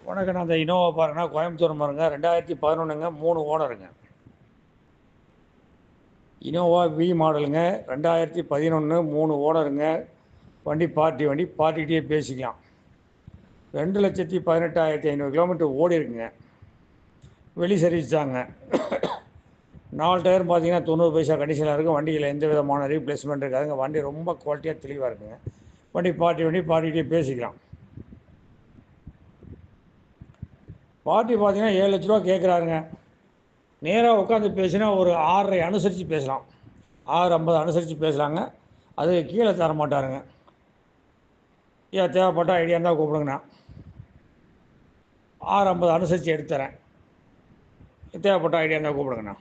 வணக்கம். நான் அந்த இனோவா பாருங்கண்ணா, கோயம்புத்தூர் பாருங்க, 2011ங்க, 3 ஓனருங்க. இனோவா வி மாடலுங்க, 2011, 3 ஓனருங்க. வண்டி வண்டி பார்ட்டிக்கிட்டே பேசிக்கலாம். 2,18,500 கிலோமீட்டர் ஓடி இருக்குங்க. வெளி சர்வீஸ் தாங்க. 4 டயர் பார்த்தீங்கன்னா 90 பைசா கண்டிஷனாக இருக்குது. வண்டியில் எந்த விதமான ரீப்ளேஸ்மெண்ட் இருக்காதுங்க. வண்டி ரொம்ப குவாலிட்டியாக தெளிவாக இருக்குங்க. வண்டி வண்டி பார்ட்டிக்கிட்டே பேசிக்கலாம். பார்ட்டி பார்த்தீங்கன்னா 7 லட்ச ரூபா கேட்குறாருங்க. நேராக உட்காந்து பேசினா ஒரு 6.5 அனுசரித்து பேசலாம். 6.50 அனுசரித்து பேசலாங்க. அது கீழே தர மாட்டாருங்க. ஏன் தேவைப்பட்ட ஐடியா இருந்தால் கூப்பிடுங்கண்ணா. 6.50 அனுசரித்து எடுத்து தரேன். தேவைப்பட்ட ஐடியா இருந்தால் கூப்பிடுங்கண்ணா.